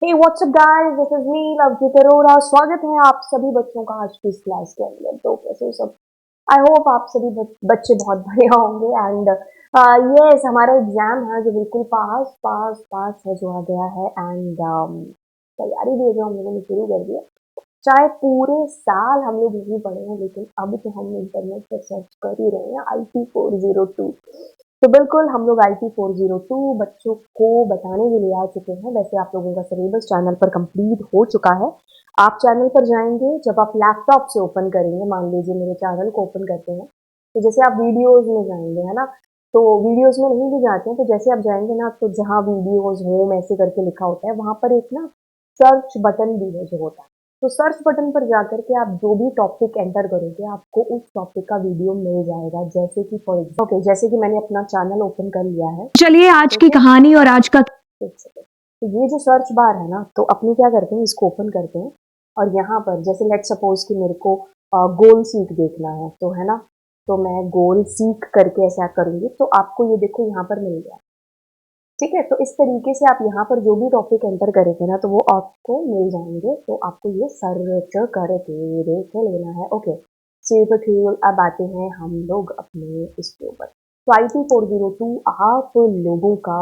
Hey WhatsApp guys, this is me Lovejeet Arora. स्वागत है आप सभी बच्चों का आज की इस क्लास के अंदर। तो कैसे हो सब? आई होप आप सभी बच्चे बहुत बढ़िया होंगे। एंड यस, हमारा एग्जाम है जो बिल्कुल पास पास पास है जो आ गया है। एंड तैयारी भी जो हम लोगों ने शुरू कर दी है। चाहे पूरे साल हम लोग नहीं पढ़े हैं, लेकिन अब तो हम इंटरनेट पर सर्च कर ही रहे हैं IT 402। तो बिल्कुल हम लोग IT 402 बच्चों को बताने के लिए आ चुके हैं। वैसे आप लोगों का सिलेबस चैनल पर कंप्लीट हो चुका है। आप चैनल पर जाएंगे, जब आप लैपटॉप से ओपन करेंगे, मान लीजिए मेरे चैनल को ओपन करते हैं, तो जैसे आप वीडियोज में जाएंगे, है ना? तो वीडियोज में नहीं भी जाते हैं, तो जैसे आप जाएंगे ना, तो जहाँ वीडियोज होम ऐसे करके लिखा होता है, वहां पर एक ना सर्च बटन भी है जो होता है। तो सर्च बटन पर जाकर के आप जो भी टॉपिक एंटर करोगे, आपको उस टॉपिक का वीडियो मिल जाएगा। जैसे कि फॉर एग्जाम्पल, ओके, जैसे कि मैंने अपना चैनल ओपन कर लिया है। चलिए आज की कहानी और आज का एक सेकंड। तो ये जो सर्च बार है ना, तो अपनी क्या करते हैं, इसको ओपन करते हैं। और यहाँ पर जैसे लेट सपोज कि मेरे को गोल सीक देखना है, तो है ना, तो मैं गोल सीक करके ऐसा करूंगी, तो आपको ये देखो यहाँ पर मिल गया। ठीक है, तो इस तरीके से आप यहाँ पर जो भी टॉपिक एंटर करेंगे ना, तो वो आपको मिल जाएंगे। तो आपको ये सर्च करके देख लेना है। ओके, तो ठीक, अब आते हैं हम लोग अपने इसके ऊपर। तो IT 402 आप लोगों का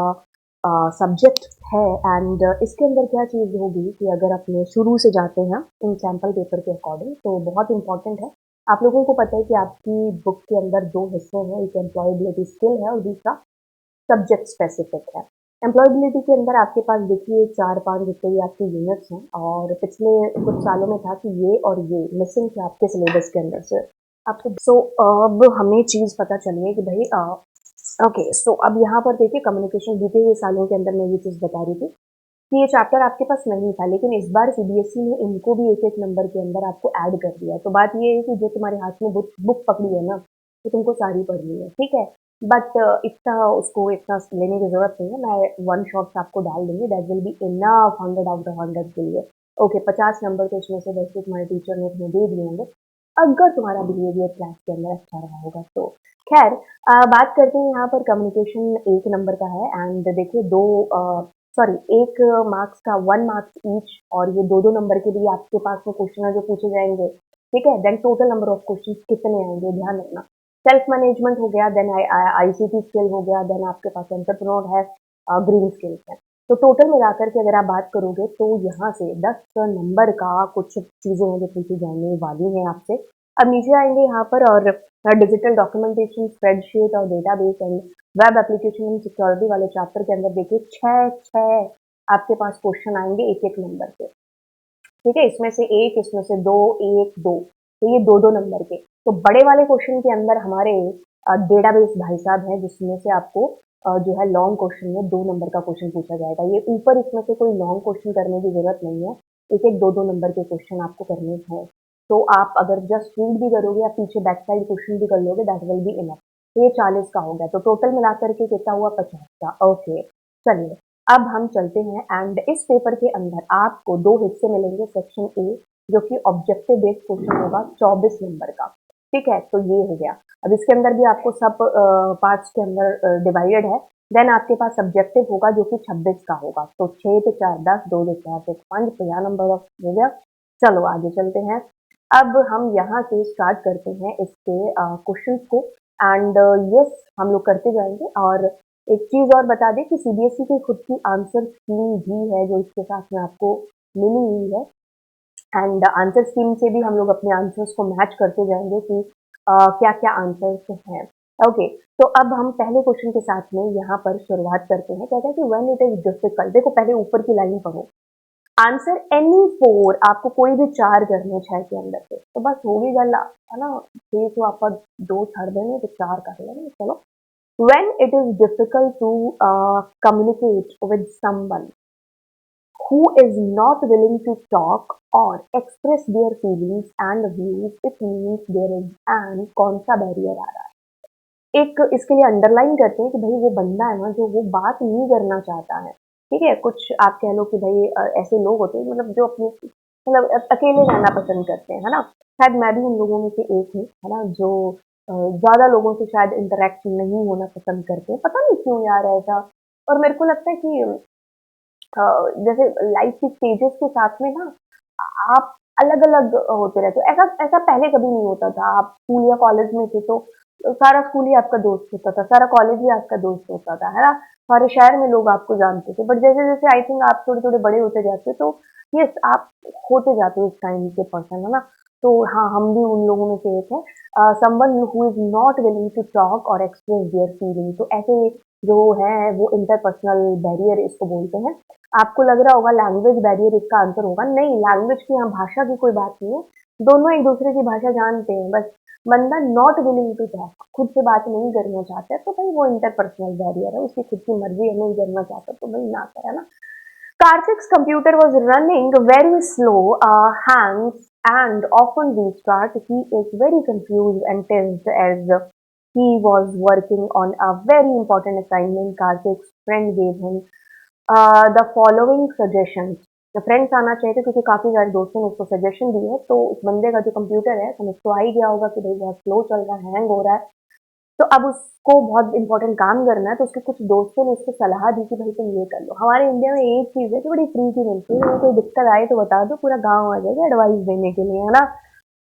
सब्जेक्ट है। एंड इसके अंदर क्या चीज़ होगी कि अगर अपने शुरू से जाते हैं इन सैम्पल पेपर के अकॉर्डिंग, तो बहुत इंपॉर्टेंट है। आप लोगों को पता है कि आपकी बुक के अंदर दो हिस्से हैं, एक एम्प्लॉयबिलिटी स्किल है और दूसरा सब्जेक्ट स्पेसिफिक है। एम्प्लॉयबिलिटी के अंदर आपके पास देखिए 4-5 जितने भी आपके यूनिट्स हैं, और पिछले कुछ सालों में था कि ये और ये मिसिंग थे आपके सिलेबस के अंदर से आपको। अब हमें चीज़ पता चली है कि भाई ओके, सो अब यहाँ पर देखिए कम्युनिकेशन बीते हुए सालों के अंदर मैं ये चीज़ बता रही थी कि ये चैप्टर आपके पास नहीं था, लेकिन इस बार CBSE ने इनको भी एक एक नंबर के अंदर आपको ऐड कर दिया है। तो बात ये है कि जो तुम्हारे हाथ में बुक पकड़ी है ना, तो तुमको सारी पढ़नी है, ठीक है। बट इतना उसको इतना लेने की जरूरत नहीं है। मैं वन शॉट आपको डाल दूंगी, that will be enough 100 out of 100 के लिए। ओके, 50 नंबर तो इसमें से वैसे तुम्हारे टीचर ने तुम्हें दे दिए होंगे, अगर तुम्हारा बिहेवियर क्लास के अंदर अच्छा रहा होगा तो। खैर, बात करते हैं यहाँ पर कम्युनिकेशन 1 नंबर का है। एंड देखिए दो सॉरी, 1 मार्क्स का 1 मार्क्स ईच, और ये दो दो नंबर के लिए आपके पास में क्वेश्चन है जो पूछे जाएंगे। ठीक है, then total number of question कितने आएंगे ध्यान रखना। सेल्फ मैनेजमेंट हो गया, देन ICT स्किल हो गया, देन आपके पास एंटरप्रेन्योर है, ग्रीन स्किल्स है। तो टोटल मिलाकर के अगर आप बात करोगे, तो यहाँ से 10 नंबर का कुछ चीजें हैं जो पूछी जाने वाली हैं आपसे। अब नीचे आएंगे यहाँ पर, और डिजिटल डॉक्यूमेंटेशन, स्प्रेडशीट और database and web application and security वाले चैप्टर के अंदर देखिए छह छह आपके पास क्वेश्चन आएंगे एक एक नंबर के। ठीक है, इसमें से एक, इसमें से दो, एक दो, तो ये दो दो नंबर के। तो बड़े वाले क्वेश्चन के अंदर हमारे डेटाबेस भाई साहब है, जिसमें से आपको जो है लॉन्ग क्वेश्चन में 2 नंबर का क्वेश्चन पूछा जाएगा। ये ऊपर इसमें से कोई लॉन्ग क्वेश्चन करने की जरूरत नहीं है, एक एक दो दो नंबर के क्वेश्चन आपको करने हैं। तो आप अगर जस्ट रीड भी करोगे या पीछे बैक साइड क्वेश्चन भी कर लोगे, दैट विल बी इनफ। तो ये 40 का हो गया, तो टोटल मिलाकर के कितना हुआ, 50 का। ओके, चलिए अब हम चलते हैं। एंड इस पेपर के अंदर आपको दो हिस्से मिलेंगे। सेक्शन ए जो कि ऑब्जेक्टिव बेस्ड क्वेश्चन होगा 24 नंबर का। ठीक है, तो ये हो गया। अब इसके अंदर भी आपको सब पार्ट्स के अंदर डिवाइडेड है। देन आपके पास सब्जेक्टिव होगा जो कि 26 का होगा। तो 6 पे 4 10, 2 2 4 5 50 नंबर ऑफ हो गया। चलो आगे चलते हैं। अब हम यहाँ से स्टार्ट करते हैं इसके क्वेश्चन को। एंड यस, हम लोग करते जाएंगे। और एक चीज और बता दें कि CBSE की खुद की आंसर स्कीम भी है जो इसके साथ में आपको मिली हुई है। एंड आंसर स्कीम से भी हम लोग अपने आंसर्स को मैच करते जाएंगे कि क्या क्या आंसर्स हैं। ओके, तो अब हम पहले क्वेश्चन के साथ में यहाँ पर शुरुआत करते हैं। कहते हैं कि व्हेन इट इज डिफिकल्ट, देखो पहले ऊपर की लाइन पढ़ो। आंसर एनी 4, आपको कोई भी 4 करने 6 के अंदर से, तो बस होगी गला, है ना? 6 तो आपका 2 छड़ देंगे तो 4 कर लेंगे। चलो, when it is difficult to communicate with someone who is not willing to talk or express their feelings and views, it means there is an कौन सा बैरियर आ रहा है। एक इसके लिए अंडरलाइन करते हैं कि भाई वो बंदा है ना जो वो बात नहीं करना चाहता है। ठीक है, कुछ आप कह लो कि भाई ऐसे लोग होते हैं मतलब जो अपने मतलब अकेले रहना पसंद करते हैं, है ना? शायद मैं भी उन लोगों में से एक हूँ, है ना, जो ज्यादा लोगों से शायद इंटरेक्ट नहीं होना पसंद करते हैं, पता नहीं क्यों यार ऐसा। और मेरे को लगता है कि जैसे लाइफ की स्टेजेस के साथ में ना आप अलग-अलग होते रहते हो। ऐसा ऐसा पहले कभी नहीं होता था। आप स्कूल या कॉलेज में थे तो सारा स्कूल ही आपका दोस्त होता था, सारा कॉलेज ही आपका दोस्त होता था, है ना? सारे शहर में लोग आपको जानते थे। बट जैसे-जैसे आई थिंक आप थोड़े-थोड़े बड़े होते जाते हो तो यस आप होते जाते हो उस टाइम के पर्सन, है ना? तो हाँ, हम भी उन लोगों में से एक हैं। Someone who is not willing to talk और एक्सप्रेस देयर फीलिंग। तो ऐसे जो है वो इंटरपर्सनल बैरियर इसको बोलते हैं। आपको लग रहा होगा लैंग्वेज बैरियर इसका आंसर होगा। नहीं, लैंग्वेज की यहाँ भाषा की कोई बात नहीं है। दोनों एक दूसरे की भाषा जानते हैं, बस बंदा नॉट विलिंग टू टॉक, खुद से बात नहीं करना चाहता है, तो भाई वो इंटरपर्सनल बैरियर है, उसकी खुद की मर्जी है, नहीं करना चाहता तो भाई ना करे, है ना? Karthik's computer was running very slow, hangs, and often restart. He is very confused and tensed as he was working on a very important assignment. Karthik's friend gave him the following suggestions. तो friends आना चाहिए थे क्योंकि काफी सारे दोस्तों ने उसको सजेशन दी है, तो उस बंदे का जो कंप्यूटर है समझ तो आ ही गया होगा कि भाई बहुत स्लो चल रहा है, हैंग हो रहा है। तो अब उसको बहुत इंपॉर्टेंट काम करना है, तो उसके कुछ दोस्तों ने उसको सलाह दी कि भाई तुम ये कर लो। हमारे इंडिया में एक चीज है कि बड़ी फ्री की मिलती है, कोई दिक्कत आए तो बता दो, पूरा गांव आ जाएगा एडवाइस देने के लिए, है ना?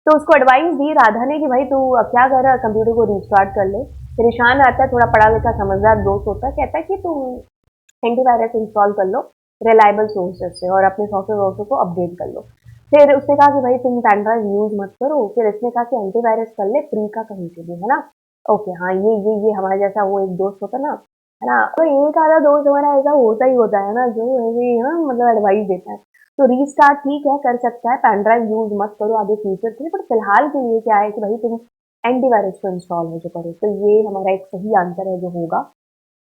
तो उसको एडवाइस दी राधा ने कि भाई तू अब क्या कर रहा है, कंप्यूटर को रिस्टार्ट कर ले। फिर ईशान आता है, थोड़ा पढ़ा लिखा समझदार दोस्त होता है, कहता है कि तुम एंटीवायरस इंस्टॉल कर लो रिलायबल सोर्सेज से और अपने सॉफ्टवेयर को अपडेट कर लो। फिर उसने कहा कि भाई तुम पेन ड्राइव यूज मत करो। फिर इसने कहा कि एंटीवायरस कर ले फ्री का कहीं से भी, है ना? ओके, हाँ, ये हमारे जैसा वो एक दोस्त होता ना, है ना? तो एक आधा दोस्त हमारा ऐसा होता ही होता है ना, जो ऐसे ही ना मतलब एडवाइस देता है। तो रीस्टार्ट ठीक है, कर सकता है, पेन ड्राइव यूज मत करो आगे फ्यूचर के लिए, बट फिलहाल के लिए क्या है कि भाई तुम एंटीवायरस को इंस्टॉल हो जो करो। तो ये हमारा एक सही आंसर है जो होगा।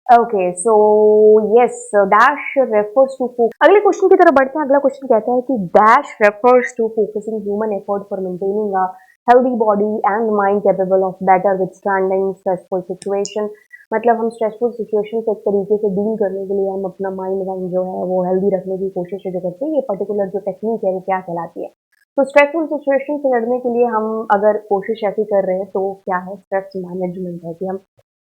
Okay, so yes, dash refers to focus. अगले क्वेश्चन की तरफ बढ़ते हैं। अगला क्वेश्चन कहता है कि dash refers to focusing human effort for maintaining a healthy body and mind capable of better withstanding stressful situation. मतलब हम स्ट्रेसफुल सिचुएशन से एक तरीके से डील करने के लिए हम अपना माइंड वाइंड जो है वो हेल्दी रखने की कोशिश जो करते हैं, ये पर्टिकुलर जो टेक्निक है वो क्या कहलाती है? तो स्ट्रेसफुल सिचुएशन से लड़ने के लिए हम अगर कोशिश ऐसी कर रहे हैं तो क्या है, स्ट्रेस मैनेजमेंट है कि हम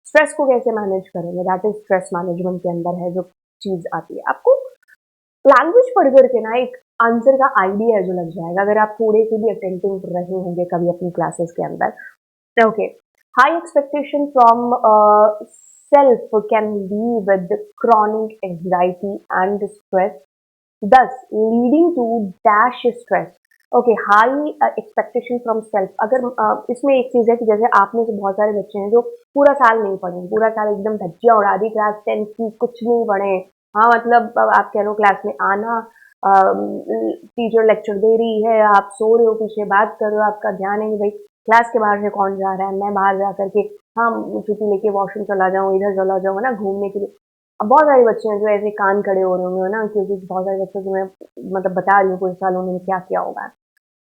स्ट्रेस को कैसे मैनेज करेंगे। दैट इज स्ट्रेस मैनेजमेंट के अंदर है जो चीज आती है। आपको लैंग्वेज पढ़ करके ना एक आंसर का आइडिया जो लग जाएगा अगर आप थोड़े से भी अटेंटिव रहे होंगे कभी अपनी क्लासेस के अंदर। Okay, high expectation from self can be with chronic anxiety and stress, thus leading to dash stress. Okay, high expectation from self. अगर इसमें एक चीज है कि जैसे आप में से बहुत सारे बच्चे हैं जो पूरा साल नहीं पढ़े, पूरा साल एकदम धज्जियां उड़ा दी, क्लास 10 की कुछ नहीं पढ़े। हाँ, मतलब आप कह लो क्लास में आना, टीचर लेक्चर दे रही है, आप सो रहे हो पीछे बात कर रहे हो, आपका ध्यान है कि भाई क्लास के बाहर से कौन जा रहा है, मैं बाहर जा करके हाँ छुट्टी लेके वॉशरूम चला जाऊँ, इधर चला जाऊँ, है ना, घूमने के लिए। अब बहुत सारे बच्चे हैं जो ऐसे कान खड़े हो रहे होंगे, है ना, क्योंकि बहुत सारे बच्चों को मैं मतलब बता रही हूँ पूरे साल उन्होंने क्या किया होगा।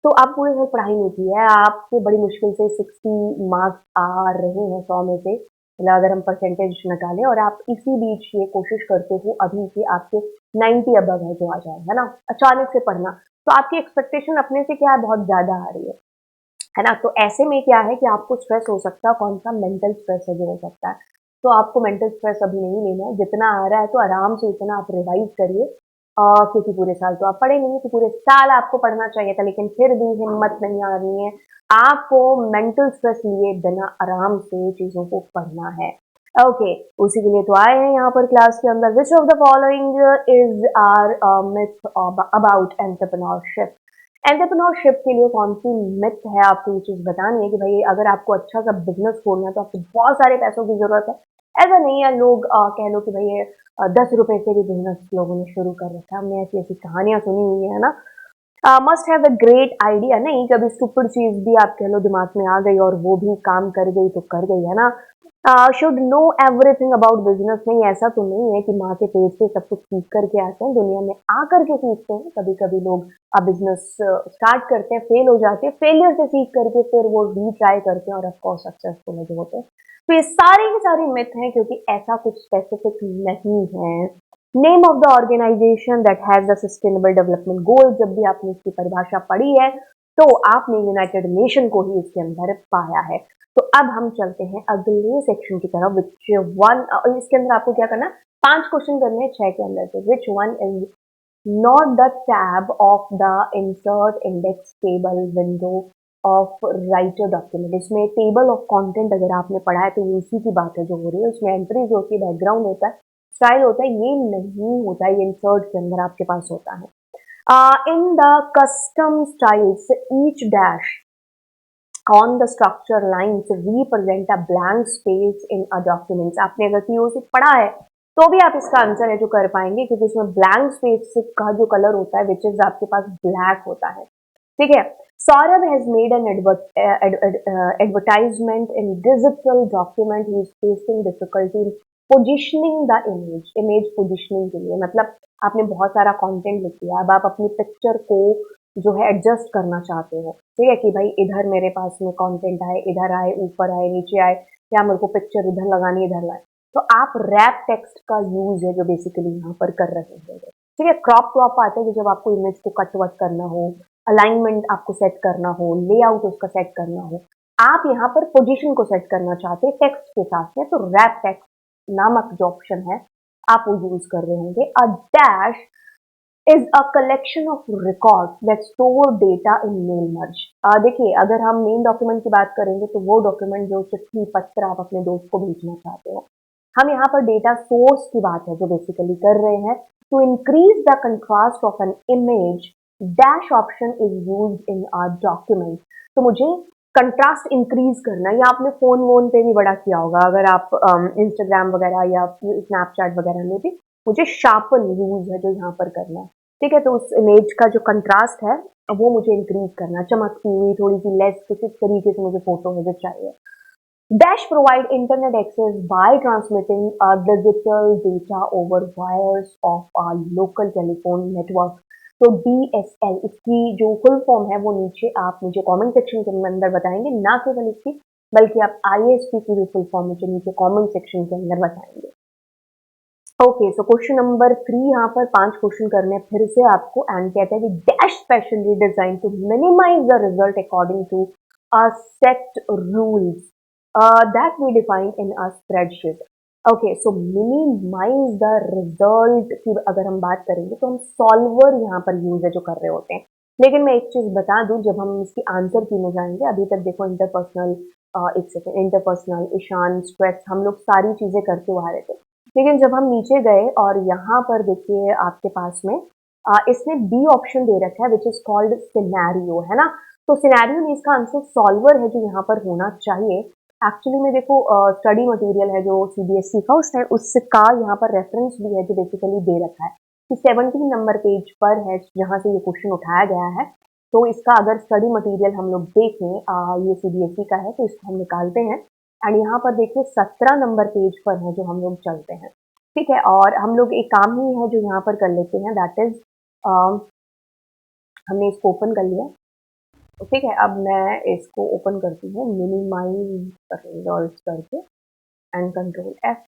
तो आप पूरे साल पढ़ाई नहीं की है, आपको बड़ी मुश्किल से 60 मार्क्स आ रहे हैं 100 में से, मतलब अगर हम परसेंटेज निकालें, और आप इसी बीच ये कोशिश करते हो अभी कि आपके 90 अबव है जो आ जाए, है ना, अचानक से पढ़ना, तो आपकी एक्सपेक्टेशन अपने से क्या है, बहुत ज्यादा आ रही है ना? तो ऐसे में क्या है कि आपको स्ट्रेस हो सकता है, कौन सा मेंटल स्ट्रेस है जो हो सकता है। तो आपको मेंटल स्ट्रेस अभी नहीं लेना है, जितना आ रहा है तो आराम से उतना आप रिवाइज करिए, क्योंकि पूरे साल तो आप पढ़े नहीं, तो पूरे साल आपको पढ़ना चाहिए था, लेकिन फिर भी हिम्मत नहीं आ रही है आपको मेंटल स्ट्रेस लिए बिना आराम से चीजों को पढ़ना है। ओके, उसी के लिए तो आए हैं यहाँ पर क्लास के अंदर। Which of the following is are myth about entrepreneurship? Entrepreneurship के लिए कौन सी मिथ है, आपको ये चीज बतानी है कि भाई अगर आपको अच्छा सा बिजनेस खोलना है तो आपको बहुत सारे पैसों की जरूरत है। ऐसा नहीं है, लोग कह लो कि भाई ये 10 रुपए से भी बिजनेस लोगों ने शुरू कर रखा है, हमने ऐसी ऐसी कहानियां सुनी हुई है ना। Must have a great idea, नहीं कभी स्टूपिड चीज भी आप कह लो दिमाग में आ गई और वो भी काम कर गई तो कर गई, है ना। Should know everything about business, नहीं ऐसा तो नहीं है कि माँ के पेट से सब कुछ सीख करके आते हैं, दुनिया में आकर के सीखते हैं। कभी कभी लोग बिजनेस स्टार्ट करते हैं, फेल हो जाते हैं, फेलियर से सीख करके फिर वो रीट्राई करते हैं और ऑफकोर्स सक्सेसफुल जो होते हैं। तो ये सारे के सारे मिथ हैं क्योंकि ऐसा कुछ स्पेसिफिक नहीं है। Name of the organisation that has the sustainable development goal, जब भी आपने इसकी परिभाषा पढ़ी है तो आपने यूनाइटेड नेशन को ही इसके अंदर पाया है। तो अब हम चलते हैं अगले सेक्शन की तरफ, विच वन, इसके अंदर आपको क्या करना है, 5 क्वेश्चन करने हैं 6 के अंदर से। Which one is not the tab of the insert index table window of writer document. इसमें टेबल ऑफ कंटेंट अगर आपने पढ़ा है तो ये इसी की बात है जो हो रही है। उसमें एंट्रीज होती है, बैकग्राउंड होता है, स्टाइल होता है, ये नहीं होता है, ये इंसर्ट के अंदर आपके पास होता है। In the custom styles, each dash on the structure lines represent a blank space in a document। आपने अगर POC पढ़ा है तो भी आप इसका आंसर है जो कर पाएंगे, क्योंकि इसमें ब्लैंक स्पेस का जो कलर होता है विच इज आपके पास ब्लैक होता है। ठीक है। Saurabh has made an advertisement in digital document. He is facing difficulty in positioning the image positioning के लिए, मतलब आपने बहुत सारा कंटेंट लिख दिया, अब आप अपनी पिक्चर को जो है एडजस्ट करना चाहते हो। ठीक है कि भाई इधर मेरे पास में कंटेंट आए, इधर आए, ऊपर आए, नीचे आए, या मेरे को पिक्चर इधर लगानी, इधर लाए, तो आप रैप टेक्स्ट का यूज है जो बेसिकली यहाँ पर कर रहे हैं। ठीक है। क्रॉप टॉप आता है कि जब आपको इमेज को कट वट करना हो, अलाइनमेंट आपको सेट करना हो, लेआउट उसका सेट करना हो, आप यहाँ पर पोजीशन को सेट करना चाहते हैं टेक्स्ट के साथ में, तो रैप टेक्स्ट नामक जो ऑप्शन है आप वो यूज कर रहे होंगे। A dash is a collection of records that store data in mail merge। देखिए अगर हम मेन डॉक्यूमेंट की बात करेंगे तो वो डॉक्यूमेंट जो चिट्ठी पत्र आप अपने दोस्त को भेजना चाहते हो, हम यहाँ पर डेटा सोर्स की बात है जो बेसिकली कर रहे हैं। To increase the contrast of an image, dash option is used in a document. तो मुझे कंट्रास्ट इंक्रीज करना, या आपने फोन वोन पे भी बड़ा किया होगा, अगर आप इंस्टाग्राम वगैरह या स्नैपचैट वगैरह में भी, मुझे शार्पन यूज है जो यहाँ पर करना है। ठीक है। तो उस इमेज का जो कंट्रास्ट है वो मुझे इंक्रीज करना, चमकती हुई, थोड़ी सी लेस, कुछ इस तरीके से मुझे फोटो मुझे चाहिए। Dash provide internet access by transmitting digital data over wires of our local telephone network। तो DSL इसकी जो फुल फॉर्म है वो नीचे आप मुझे कमेंट सेक्शन के अंदर बताएंगे, ना केवल इसकी बल्कि आप ISP की भी फुल फॉर्म मुझे नीचे कमेंट सेक्शन के अंदर बताएंगे। ओके, सो क्वेश्चन नंबर 3, यहाँ पर 5 क्वेश्चन करने हैं फिर से आपको, एंड कहते हैं कि dash specially design to minimise the result according to a set rules that we define in a spreadsheet। Okay, so minimize the result की अगर हम बात करेंगे तो हम सॉल्वर यहाँ पर यूज है जो कर रहे होते हैं। लेकिन मैं एक चीज बता दूं, जब हम इसकी आंसर की में जाएंगे, अभी तक देखो इंटरपर्सनल, एक सेकेंड, इंटरपर्सनल, ईशान, स्ट्रेस, हम लोग सारी चीजें करते हुए आ रहे थे। लेकिन जब हम नीचे गए और यहाँ पर देखिए आपके पास में इसने बी ऑप्शन दे रखा है विच इज कॉल्ड सिनेरियो, है ना। तो सिनेरियो में इसका आंसर सॉल्वर है जो यहाँ पर होना चाहिए। एक्चुअली में देखो स्टडी मटेरियल है जो CBSE का, उसका यहाँ पर रेफरेंस भी है जो बेसिकली दे रखा है कि 17 नंबर पेज पर है जहाँ से ये क्वेश्चन उठाया गया है। तो इसका अगर स्टडी मटेरियल हम लोग देखें, ये CBSE का है, तो इसको हम निकालते हैं एंड यहाँ पर देखिए 17 नंबर पेज पर है जो हम लोग चलते हैं। ठीक है। और हम लोग एक काम ही है जो यहाँ पर कर लेते हैं, दैट इज हमने इसको ओपन कर लिया। ठीक है। अब मैं इसको ओपन करती हूँ, मिनिमाइज रिजल्ट करके एंड कंट्रोल F,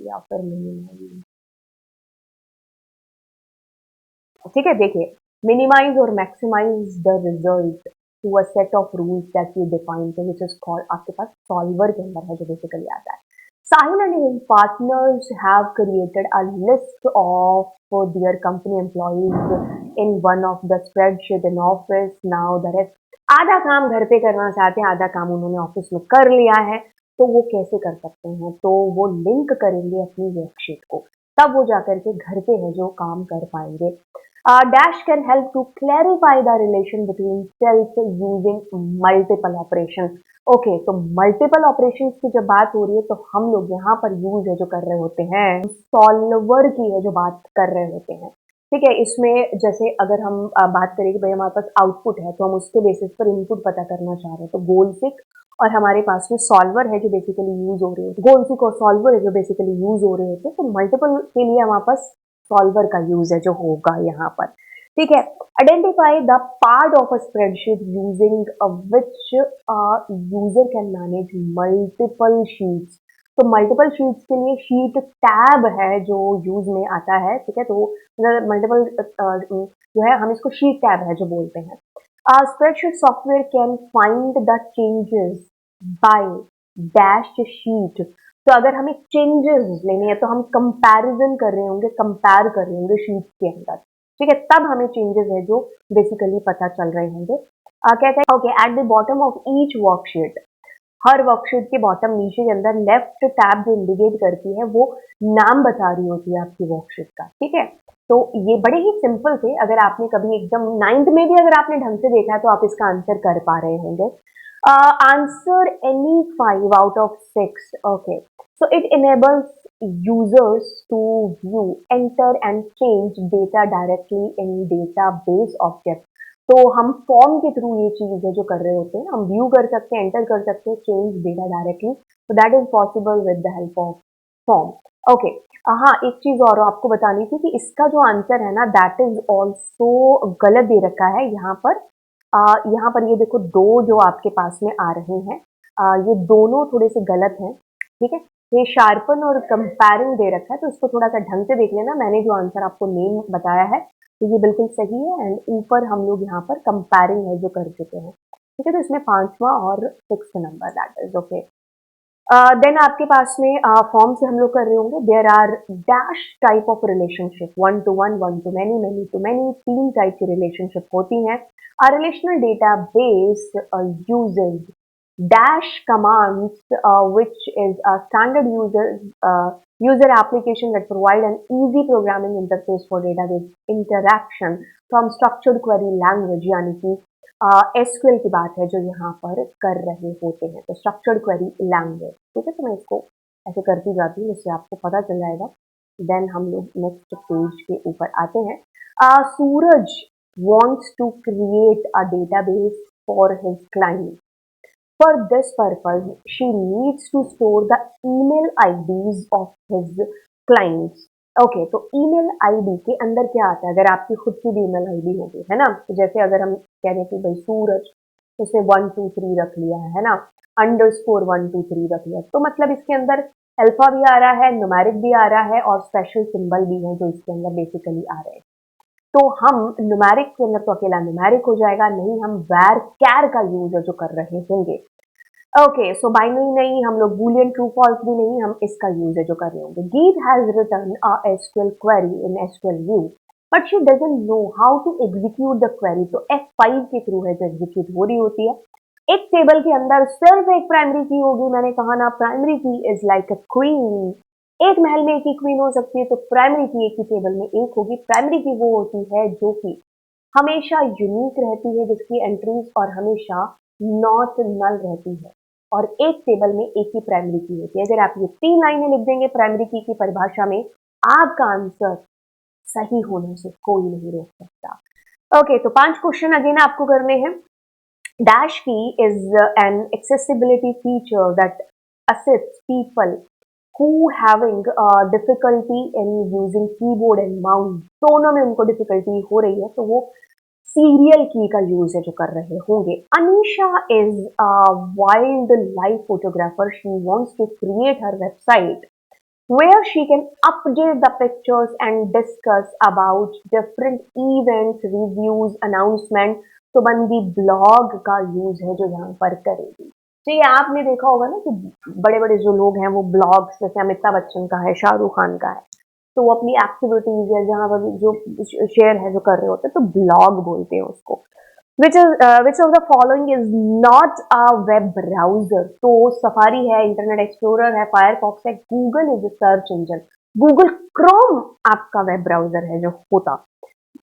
या फिर मिनिमाइज। ठीक है। देखिए मिनिमाइज और maximise the result to a set of rules that you define, which is called, आपके पास सॉल्वर के अंदर है जो बेसिकली आता है। Sahil and his partners have created a list of their company employees in one of the spreadsheet in office। Now the rest, आधा काम घर पे करना चाहते हैं, आधा काम उन्होंने ऑफिस में कर लिया है, तो वो कैसे कर सकते हैं, तो वो लिंक करेंगे अपनी वर्कशीट को, तब वो जाकर के घर पे है जो काम कर पाएंगे। Dash can help to clarify the relation between cells using multiple operations। Okay, तो मल्टीपल ऑपरेशंस की जब बात हो रही है तो हम लोग यहाँ पर यूज है जो कर रहे होते हैं सॉल्वर की है जो बात कर रहे होते हैं। ठीक है। इसमें जैसे अगर हम बात करें कि भाई हमारे पास आउटपुट है तो हम उसके बेसिस पर इनपुट पता करना चाह रहे हैं, तो गोल सिक और हमारे पास में सॉल्वर है जो बेसिकली यूज हो रहे होते हैं, गोल सिक और सॉल्वर है जो बेसिकली यूज हो रहे होते हैं। तो मल्टीपल के लिए हमारे पास सॉल्वर का यूज है जो होगा यहाँ पर। ठीक है। Identify the part of a spreadsheet using which user can manage multiple sheets. तो मल्टीपल शीट्स के लिए शीट टैब है जो यूज में आता है। ठीक है। तो मल्टीपल जो है हम इसको शीट टैब है जो बोलते हैं। Spreadsheet software can find the changes by dash sheet. तो अगर हमें चेंजेस लेने हैं तो हम कंपैरिजन कर रहे होंगे, कंपेयर कर रहे होंगे शीट के अंदर, ठीक है, तब हमें चेंजेस है जो बेसिकली पता चल रहे होंगे। कहते हैं okay, at the bottom of each worksheet, her worksheet के बॉटम नीचे के अंदर लेफ्ट टैब जो इंडिकेट करती है वो नाम बता रही होती है आपकी वर्कशीट का, ठीक है। तो ये बड़े ही सिंपल थे, अगर आपने कभी एकदम 9th में भी अगर आपने ढंग से देखा है तो आप इसका आंसर कर पा रहे होंगे। Answer any 5 out of 6. Okay, so it enables users to view, enter and change data directly in database object. तो हम फॉर्म के थ्रू ये चीज है जो कर रहे होते हैं, हम व्यू कर सकते हैं, एंटर कर सकते हैं, चेंज डेटा डायरेक्टली, तो that is possible with the help of form. Okay, हाँ, एक चीज और आपको बतानी थी कि इसका जो आंसर है ना, दैट इज ऑल्सो गलत दे रखा है यहाँ पर। यहाँ पर ये देखो, दो जो आपके पास में आ रहे हैं, ये दोनों थोड़े से गलत हैं, ठीक है। ये शार्पन और कंपेयरिंग दे रखा है, तो इसको थोड़ा सा ढंग से देख लेना। मैंने जो आंसर आपको नेम बताया है तो ये बिल्कुल सही है, एंड ऊपर हम लोग यहाँ पर कंपेयरिंग है जो कर चुके हैं, ठीक है। तो इसमें 5वां और 6th नंबर, दैट इज ओके। देन आपके पास में फॉर्म से हम लोग कर रहे होंगे, there are dash type of relationship, 1 to 1, 1 to many, many to many, 3 type की रिलेशनशिप होती हैं। A relational database uses dash commands, which is a standard user application that provide an easy programming interface for database interaction from structured query language, यानी कि SQL की बात है जो यहाँ पर कर रहे होते हैं, तो स्ट्रक्चर्ड क्वेरी लैंग्वेज, ठीक है। तो मैं इसको ऐसे करती जाती हूँ जिससे आपको पता चल जाएगा। देन हम लोग नेक्स्ट पेज के ऊपर आते हैं। सूरज wants to create a database for his client. For this purpose, she needs to store the email IDs of his clients. Okay, तो ईमेल आईडी के अंदर क्या आता है, अगर आपकी खुद की भी ईमेल आईडी होगी, है ना, तो जैसे अगर हम कह रहे हैं कि भाई सूरज, उसने 1 2 3 रख लिया है ना, अंडरस्कोर 1 2 3 रख लिया, तो मतलब इसके अंदर अल्फा भी आ रहा है, न्यूमेरिक भी आ रहा है और स्पेशल सिंबल भी है जो इसके अंदर बेसिकली आ रहे हैं। तो हम न्यूमेरिक के अंदर तो अकेला न्यूमेरिक हो जाएगा, नहीं हम वैर कैर का यूज है जो कर रहे होंगे। ओके, सो बाइनरी नहीं, हम लोग बूलियन ट्रू फॉल्स भी नहीं, हम इसका यूज है जो कर रहे होंगे। Geet has written a SQL query in SQL view, but she doesn't know how to execute the query, तो F5 के थ्रू है जो एग्जीक्यूट हो रही होती है। एक टेबल के अंदर सिर्फ एक प्राइमरी की होगी, मैंने कहा ना, प्राइमरी की इज लाइक अ क्वीन। एक महल में एक ही क्वीन हो सकती है, तो प्राइमरी की एक ही टेबल में एक होगी। प्राइमरी की वो होती है जो कि हमेशा यूनिक रहती है, जिसकी एंट्रीज और हमेशा नॉट नल रहती है, और एक टेबल में एक ही प्राइमरी की होती है। अगर आप ये 3 लाइनें लिख देंगे प्राइमरी की परिभाषा में, आपका आंसर सही होने से कोई नहीं रोक सकता। ओके, तो 5 क्वेश्चन अगेन आपको करने हैं। डैश की is an accessibility feature that assists people who having difficulty in using keyboard and mouse, दोनों में उनको डिफिकल्टी हो रही है, तो वो सीरियल की का यूज है जो कर रहे होंगे। Anisha is a wildlife photographer, she wants to create her website where she can update the pictures and discuss about different events, reviews, announcement, तो बंदी ब्लॉग का यूज है जो यहाँ पर करेगी। तो ये आपने देखा होगा ना कि बड़े बड़े जो लोग हैं वो ब्लॉग्स, जैसे अमिताभ बच्चन का है, शाहरुख खान का है, तो वो अपनी एक्टिविटीज या जहाँ पर जो शेयर है जो कर रहे होते हैं, तो ब्लॉग बोलते हैं उसको। which of the following is not a web browser? तो सफारी है, इंटरनेट एक्सप्लोरर है, फायरफॉक्स है, Google is search engine, Google Chrome आपका वेब ब्राउजर है जो होता।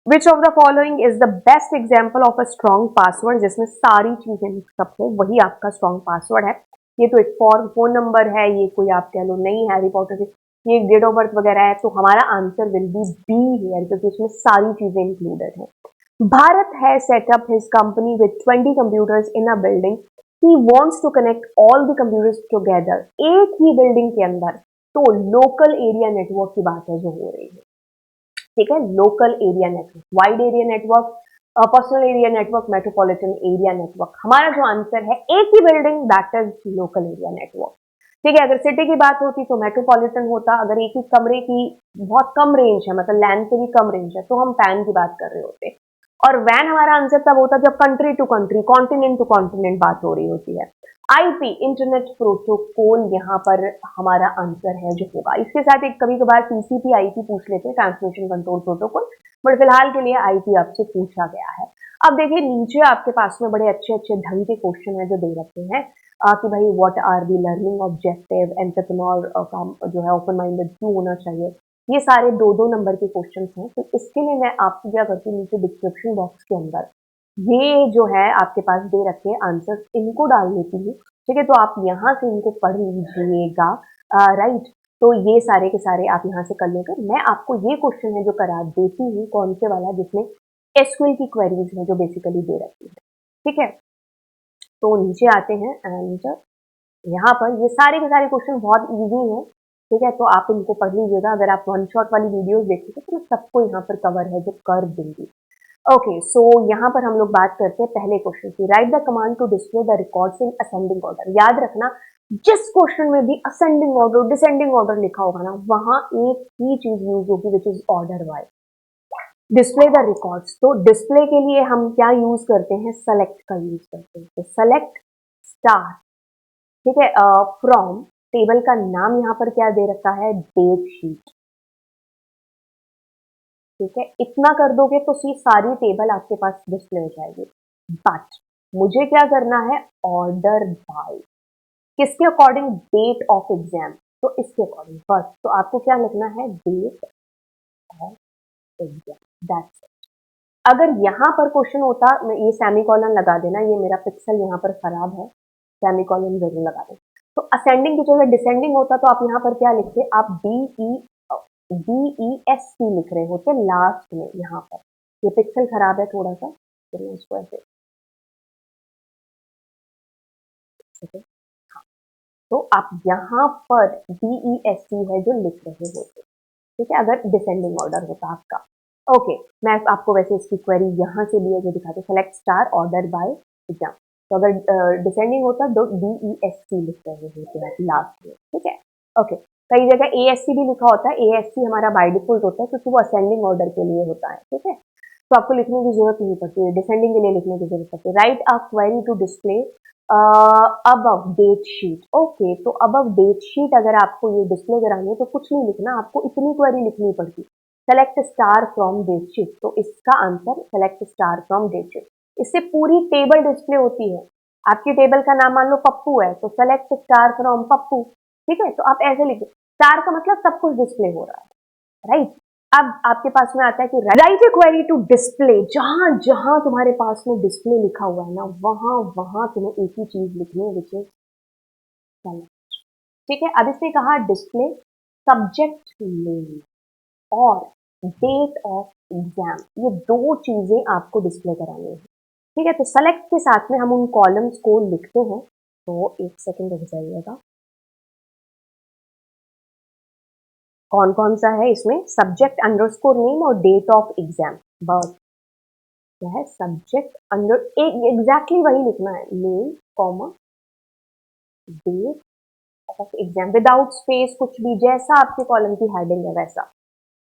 Which of the following is the best example of a strong password? जिसमें सारी चीजें मिक्सअप हो, वही आपका strong password है। ये तो एक फोन नंबर है, ये कोई आप कह लो नहीं हैरी पॉटर की, ये डेट ऑफ बर्थ वगैरह है, तो हमारा answer will be be here, क्योंकि इसमें सारी चीजें इंक्लूडेड है। Bharat has set up his company with 20 computers in a building. He wants to connect all the computers together. एक ही बिल्डिंग के अंदर, तो लोकल एरिया नेटवर्क की बात है जो हो रही है, ठीक है। Local area network, wide area network, personal area network, metropolitan area network. हमारा जो आंसर है एक ही building, that is local area network, ठीक है। अगर सिटी की बात होती तो मेट्रोपॉलिटन होता, अगर एक ही कमरे की बहुत कम रेंज है, मतलब लैंड से भी कम रेंज है, तो हम पैन की बात कर रहे होते। और वैन हमारा आंसर तब होता है जब country to country, continent to continent बात हो रही होती है। आईपी इंटरनेट प्रोटोकॉल यहाँ पर हमारा आंसर है जो होगा। इसके साथ एक कभी कभार टीसीपी आईपी पूछ लेते हैं, ट्रांसमिशन कंट्रोल प्रोटोकॉल, बट फिलहाल के लिए आईपी आपसे पूछा गया है। अब देखिए नीचे आपके पास में बड़े अच्छे अच्छे ढंग के क्वेश्चन है जो दे रखे हैं कि भाई what are the learning objective, entrepreneur का जो है ओपन माइंडेड क्यों होना चाहिए। ये सारे 2-2 नंबर के क्वेश्चन हैं। तो इसके लिए मैं आपको क्या करती हूँ, नीचे डिस्क्रिप्शन बॉक्स के अंदर ये जो है आपके पास दे रखे आंसर, इनको डाल देती हूँ। ठीक है, तो आप यहाँ से इनको पढ़ लीजिएगा। राइट, तो ये सारे के सारे आप यहाँ से कर लेकर मैं आपको ये क्वेश्चन है जो करा देती हूँ, कौन से वाला, जिसमें एसक्यूएल की क्वेरीज है जो बेसिकली दे रखी है। ठीक है, तो नीचे आते हैं एंड यहाँ पर ये सारे के सारे क्वेश्चन बहुत इजी हैं। ठीक है, तो आप इनको पढ़ लीजिएगा। अगर आप वन शॉट वाली वीडियोस देखोगे तो मैं सबको यहाँ पर कवर है जो कर दूंगी। ओके, सो यहाँ पर हम लोग बात करते हैं पहले क्वेश्चन की। Write the command to display the records in ascending order. याद रखना, जिस क्वेश्चन में भी असेंडिंग ऑर्डर डिसेंडिंग ऑर्डर लिखा होगा ना, वहां एक ही चीज यूज होगी which is order wise. Display the records, तो डिस्प्ले के लिए हम क्या यूज करते हैं, सेलेक्ट का यूज करते हैं। तो सेलेक्ट स्टार, ठीक है, फ्रॉम टेबल का नाम यहाँ पर क्या दे रखा है, डेट शीट। ठीक है, इतना कर दोगे तो सी सारी टेबल आपके पास डिस्प्ले हो जाएगी। बट मुझे क्या करना है, ऑर्डर बाय, किसके अकॉर्डिंग, डेट ऑफ एग्जाम। तो इसके अकॉर्डिंग फर्स्ट तो आपको क्या लिखना है, date of exam, that's it. अगर यहाँ पर क्वेश्चन होता, मैं ये सेमीकोलन लगा देना, ये मेरा पिक्सल यहाँ पर खराब है, सेमीकोलन जरूर लगा देना। तो असेंडिंग की जगह डिसेंडिंग होता तो आप यहाँ पर क्या लिखते, आप DESC लिख रहे होते लास्ट में। यहाँ पर ये पिक्सल खराब है थोड़ा सा, तो मैं इसको ऐसे, हाँ, तो आप यहाँ पर DESC है जो लिख रहे होते। ठीक है, अगर डिसेंडिंग ऑर्डर होता आपका। ओके, मैं आपको वैसे इसकी क्वेरी यहाँ से लिए जो दिखाते, select star order by exam. तो अगर डिसेंडिंग होता तो DESC लिख रहे होते हैं लास्ट में। ठीक है, ओके, कई जगह ASC भी लिखा होता है। ASC हमारा बाय डिफॉल्ट होता है क्योंकि वो असेंडिंग ऑर्डर के लिए होता है। ठीक है, तो आपको लिखने की जरूरत नहीं पड़ती है, डिसेंडिंग के लिए लिखने की जरूरत पड़ती है। Write a query to display above date sheet. Okay, तो अबव डेट शीट अगर आपको ये डिस्प्ले करानी है तो कुछ नहीं लिखना, आपको इतनी क्वेरी लिखनी पड़ती, select star from date sheet. तो इसका answer select star from date sheet. इससे पूरी टेबल डिस्प्ले होती है। आपकी टेबल का नाम मान लो पप्पू है, तो सेलेक्ट स्टार फ्रॉम पप्पू। ठीक है, तो आप ऐसे लिखिए, स्टार का मतलब सब कुछ डिस्प्ले हो रहा है। राइट, अब आपके पास में आता है कि write a query to display, जहां जहां तुम्हारे पास में डिस्प्ले लिखा हुआ है ना, वहां वहां तुम्हें एक ही चीज लिखनी है, विच इज सेलेक्ट। ठीक है, अब इसने कहा डिस्प्ले सब्जेक्ट नेम और डेट ऑफ एग्जाम, ये दो चीजें आपको डिस्प्ले करानी है। ठीक है, तो सेलेक्ट के साथ में हम उन कॉलम्स को लिखते हैं। तो एक सेकंड रुक जाइएगा, कौन कौन सा है इसमें, सब्जेक्ट अंडरस्कोर नेम और डेट ऑफ एग्जाम। बस क्या है, सब्जेक्ट अंडर, एक एग्जैक्टली वही लिखना है, name comma date of exam, without space, कुछ भी, जैसा आपके कॉलम की हेडिंग है वैसा।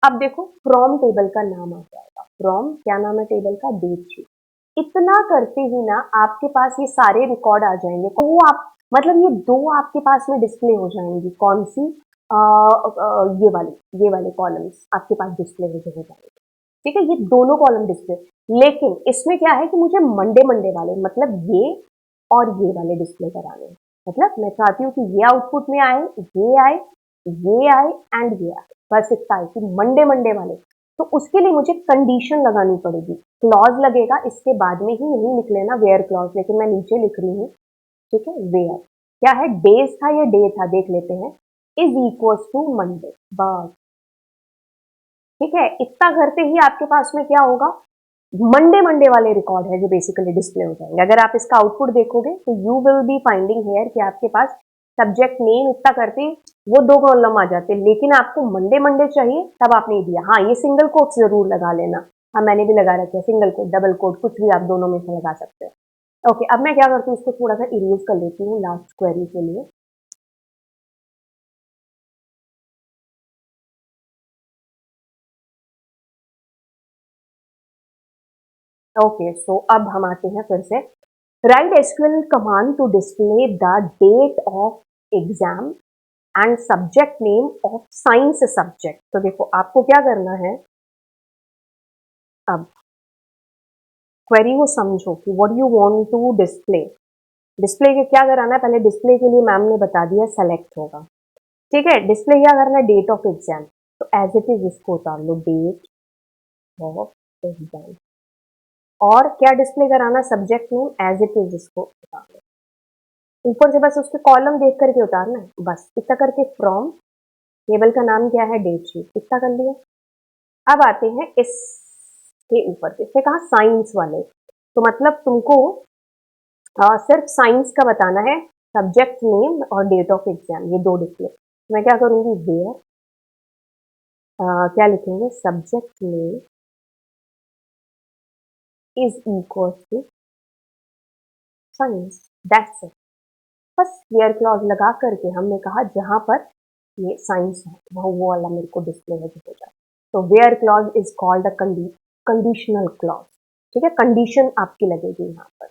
अब देखो, फ्रॉम टेबल का नाम आ जाएगा, फ्रॉम क्या नाम है टेबल का, डेट शीट। इतना करते ही ना आपके पास ये सारे रिकॉर्ड आ जाएंगे। तो आप मतलब ये दो आपके पास में डिस्प्ले हो जाएंगी, कौन सी, ये वाले कॉलम्स आपके पास डिस्प्ले हो जाएंगे। ठीक है, ये दोनों कॉलम डिस्प्ले। लेकिन इसमें क्या है कि मुझे मंडे मंडे वाले, मतलब ये और ये वाले डिस्प्ले कराने हैं। मतलब मैं चाहती हूँ कि ये आउटपुट में आए, ये आए, ये आए एंड ये आए, बस इतना है कि मंडे मंडे वाले। तो उसके लिए मुझे कंडीशन लगानी पड़ेगी, क्लॉज लगेगा, इसके बाद में ही नहीं लिख लेना वेयर क्लॉज, लेकिन मैं नीचे लिख रही हूँ। ठीक है, वेयर क्या है, डेज था या डे था, देख लेते हैं, इज इक्वल टू मंडे। बस ठीक है, इतना करते ही आपके पास में क्या होगा, मंडे मंडे वाले रिकॉर्ड है जो बेसिकली डिस्प्ले हो जाएंगे। अगर आप इसका आउटपुट देखोगे तो you will be finding here कि आपके पास सब्जेक्ट नेम इतना करते वो दो कॉलम आ जाते, लेकिन आपको मंडे मंडे चाहिए तब आपने दिया। हाँ, ये सिंगल कोट जरूर लगा लेना, हाँ मैंने भी लगा रखे हैं सिंगल कोट, डबल कोट, कुछ भी आप दोनों में से लगा सकते हैं। ओके, अब मैं क्या करती हूँ, इसको थोड़ा सा इरेज कर लेती हूँ लास्ट क्वेरी के लिए। ओके, सो अब हम आते हैं फिर से। Write SQL command to display the date of exam and subject name of science subject. तो देखो आपको क्या करना है, अब क्वेरी को समझो कि what you want to display. Display के क्या कराना है, पहले डिस्प्ले के लिए मैम ने बता दिया सेलेक्ट होगा, ठीक है। डिस्प्ले क्या करना है, डेट ऑफ एग्जाम, तो एज इट इज इसको उतार लो, डेट ऑफ एग्जाम। और क्या डिस्प्ले कराना, subject name, as it is इसको उतार लो। ऊपर से बस उसके कॉलम देख करके उतारना है, बस इतना करके। फ्रॉम टेबल का नाम क्या है, डेट शीट, इतना कर लिया। अब आते हैं इसके ऊपर, इससे कहा साइंस वाले, तो मतलब तुमको सिर्फ साइंस का बताना है, सब्जेक्ट नेम और डेट ऑफ एग्जाम, ये दो डिस्प्ले। मैं क्या करूंगी, वेयर क्या लिखेंगे, subject name is equal to science, that's it. बस वेयर क्लॉज लगा करके हमने कहा जहां पर ये साइंस है वहाँ वो वाला मेरे को डिस्प्ले हो जाए। तो where clause is called a conditional clause, ठीक है, कंडीशन आपकी लगेगी यहाँ पर।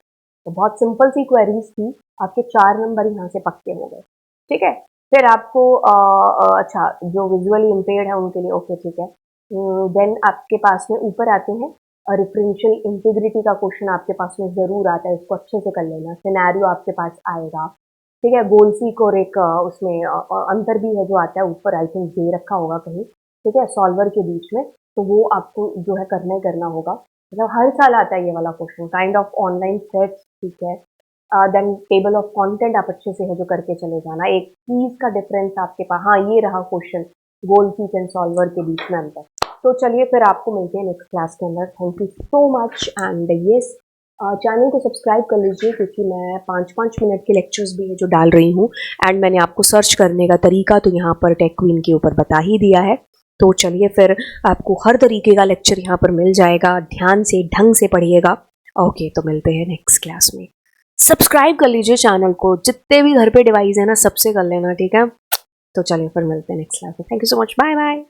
तो बहुत सिंपल सी क्वेरीज थी, आपके 4 नंबर यहाँ से पक्के हो गए, ठीक है। फिर आपको अच्छा, जो विजुअली इम्पेयर्ड है उनके लिए ओके, ठीक है। देन आपके पास में ऊपर आते हैं, रिफरेंशियल इंटीग्रिटी का क्वेश्चन आपके पास में जरूर आता है, इसको अच्छे से कर लेना। सिनेरियो आपके पास आएगा, ठीक है। गोल सीक और एक उसमें अंतर भी है जो आता है ऊपर, आई थिंक दे रखा होगा कहीं, ठीक है, सॉल्वर के बीच में। तो वो आपको जो है करना ही करना होगा, मतलब हर साल आता है ये वाला question, kind of online sets, ठीक है। देन टेबल ऑफ कंटेंट आप अच्छे से है जो करके चले जाना। एक कीज का डिफरेंस आपके पास, हाँ ये रहा question, goal seek and solver के बीच में अंतर। तो चलिए फिर आपको मिलते हैं नेक्स्ट क्लास के अंदर। Thank you so much and yes, channel को सब्सक्राइब कर लीजिए क्योंकि मैं 5-5 मिनट के लेक्चर्स भी है जो डाल रही हूँ। एंड मैंने आपको सर्च करने का तरीका तो यहाँ पर टेक क्वीन के ऊपर बता ही दिया है। तो चलिए फिर आपको हर तरीके का लेक्चर यहाँ पर मिल जाएगा, ध्यान से ढंग से पढ़िएगा। ओके, तो मिलते हैं नेक्स्ट क्लास में। सब्सक्राइब कर लीजिए चैनल को, जितने भी घर पे डिवाइस है ना सबसे कर लेना, ठीक है। तो चलिए फिर मिलते हैं नेक्स्ट क्लास में। Thank you so much, bye bye.